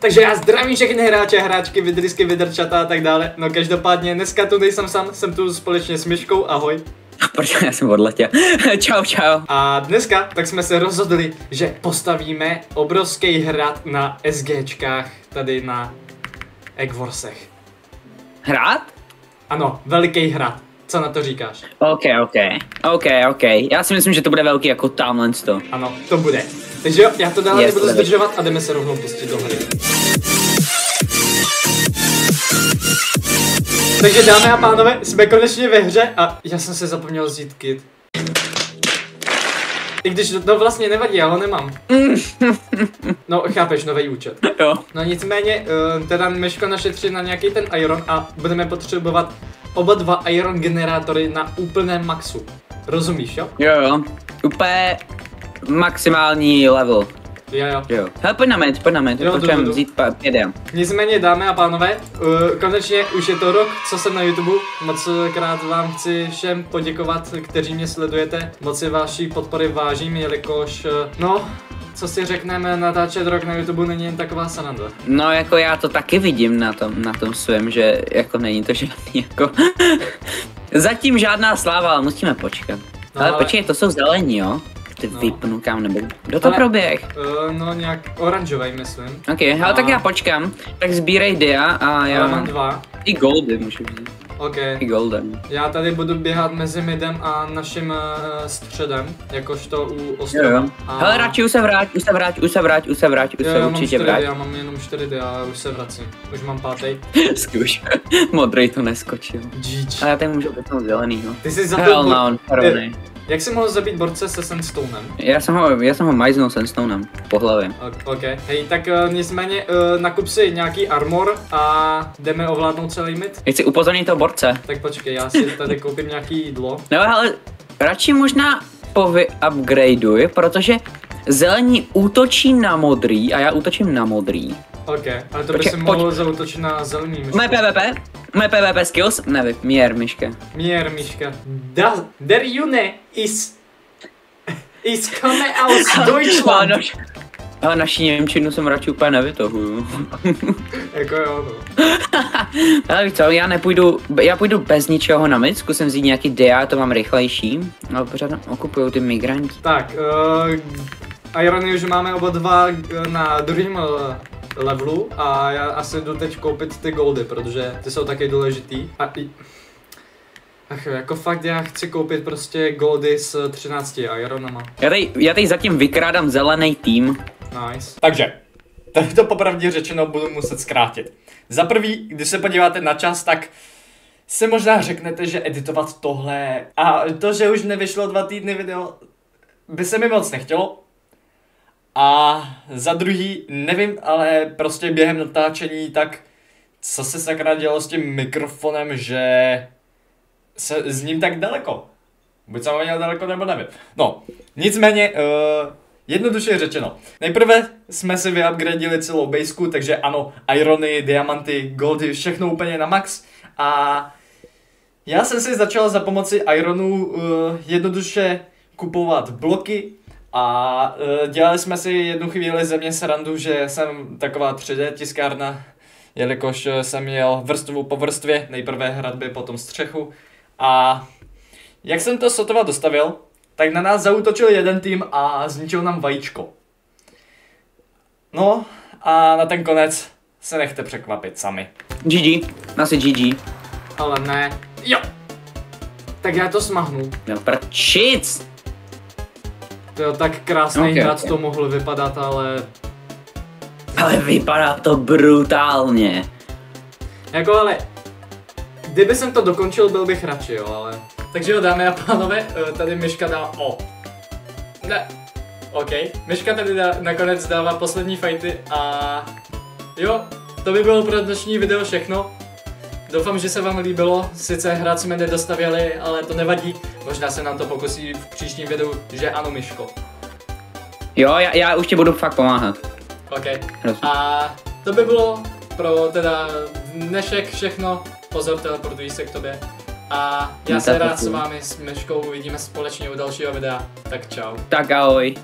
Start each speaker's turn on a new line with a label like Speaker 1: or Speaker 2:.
Speaker 1: Takže já zdravím všechny hráče, hráčky, vidrisky, vidrčata a tak dále. No každopádně dneska tu nejsem sám, jsem tu společně s Myškou, ahoj.
Speaker 2: Proč já jsem odletěl? Čau, čau.
Speaker 1: A dneska tak jsme se rozhodli, že postavíme obrovský hrad na SGčkách, tady na Eggwarsech.
Speaker 2: Hrad?
Speaker 1: Ano, veliký hrad. Co na to říkáš?
Speaker 2: OK. Já si myslím, že to bude velký jako tamhle to.
Speaker 1: Ano, to bude. Takže jo, já to dále nebudu zdržovat a jdeme se rovnou pustit do hry. Takže dámy a pánové, jsme konečně ve hře a já jsem se zapomněl vzít kit. I když to vlastně nevadí, já ho nemám. No, chápeš, nový účet.
Speaker 2: Jo.
Speaker 1: No nicméně, teda Myško našetří na nějaký ten iron a budeme potřebovat oba dva iron generátory na úplném maxu. Rozumíš, jo?
Speaker 2: Jo. Úplně maximální level.
Speaker 1: Jo.
Speaker 2: Hele, pojď na med, potřebujeme vzít jeden.
Speaker 1: Nicméně, dámy a pánové, konečně už je to rok, co jsem na YouTube. Moc krát vám chci všem poděkovat, kteří mě sledujete. Moc si vaší podpory vážím, jelikož, no, co si řekneme, natáčet rok na YouTube není jen taková sranda.
Speaker 2: No, jako já to taky vidím na tom svém, že jako není to žádný jako... Zatím žádná sláva, ale musíme počkat. No, ale počkej, to jsou zelení, jo? Ty vypnu kam, nebo kdo to proběh?
Speaker 1: No nějak oranžový, myslím.
Speaker 2: Ok, ale tak já počkám, tak sbírej dia a já...
Speaker 1: mám dva.
Speaker 2: I goldy můžu vzít.
Speaker 1: Ok.
Speaker 2: I golden.
Speaker 1: Já tady budu běhat mezi midem a naším středem, jakožto u ostrova.
Speaker 2: Jo. A... Hele, radši už se vrať, určitě vrať.
Speaker 1: Já mám jenom 4 dia, ale už se vracím. Už mám 5.
Speaker 2: Zkuš. Modrý to neskočil.
Speaker 1: GG.
Speaker 2: A já tady můžu vypnout zelenýho.
Speaker 1: Ty jsi zabil...
Speaker 2: Hell no, rovnej.
Speaker 1: Jak jsi mohl zabít borce se sandstonem?
Speaker 2: Já jsem ho majznul sandstonem po hlavě.
Speaker 1: Ok, hej, tak nicméně nakup si nějaký armor a jdeme ovládnout celý mid.
Speaker 2: Chci upozornit toho borce.
Speaker 1: Tak počkej, já si tady koupím nějaký jídlo.
Speaker 2: No ale radši možná upgradeuj, protože zelení útočí na modrý a já útočím na modrý.
Speaker 1: Ok, ale to by si mohl zaútočit na zelený myšku.
Speaker 2: Moje PvP skills? Nevím, Mier Myška.
Speaker 1: Der Junge is komme aus Deutschland.
Speaker 2: Ale naši němčinu jsem radši úplně nevytohuju.
Speaker 1: Jako jo, no.
Speaker 2: Ale víš co, já půjdu bez ničeho na mid, zkusím vzít nějaký dia, to mám rychlejší. Ale pořád okupují ty migranti.
Speaker 1: Tak, irony už máme oba dva na druhém levelu a já asi jdu teď koupit ty goldy, protože ty jsou taky důležitý. Ach, jako fakt já chci koupit prostě goldy s 13 ironama.
Speaker 2: Já tady zatím vykrádám zelený tým.
Speaker 1: Nice. Takže, tady to popravdě řečeno budu muset zkrátit. Za prvý, když se podíváte na čas, tak si možná řeknete, že editovat tohle a to, že už nevyšlo 2 týdny video, by se mi moc nechtělo. A za druhý, nevím, ale prostě během natáčení, tak co se sakra dělo s tím mikrofonem, že se s ním tak daleko. Buď jsem ho měl daleko, nebo nevím. No, nicméně, jednoduše řečeno. Nejprve jsme si vyupgradili celou baseku, takže ano, irony, diamanty, goldy, všechno úplně na max. A já jsem si začal za pomoci ironů jednoduše kupovat bloky. A dělali jsme si jednu chvíli ze mě srandu, že jsem taková 3D tiskárna, jelikož jsem měl vrstvu po vrstvě, nejprve hradby, potom střechu. A jak jsem to sotva dostavil, tak na nás zaútočil jeden tým a zničil nám vajíčko. No a na ten konec se nechte překvapit sami.
Speaker 2: GG, asi GG.
Speaker 1: Ale ne, jo. Tak já to smahnu.
Speaker 2: No prčic.
Speaker 1: Jo, tak krásný hrad to mohl vypadat, ale...
Speaker 2: Ale vypadá to brutálně.
Speaker 1: Jako ale... Kdyby jsem to dokončil, byl bych radši, jo, ale... Takže jo, dámy a pánové, tady Myška dá... Ne. OK. Myška tady nakonec dává poslední fighty a... Jo, to by bylo pro dnešní video všechno. Doufám, že se vám líbilo, sice hrát jsme nedostavěli, ale to nevadí. Možná se nám to pokusí v příštím videu, že ano, Myško.
Speaker 2: Jo, já už ti budu fakt pomáhat.
Speaker 1: OK. A to by bylo pro teda dnešek všechno. Pozor, teleportují se k tobě. A já se rád s vámi s Myškou uvidíme společně u dalšího videa. Tak čau.
Speaker 2: Tak ahoj.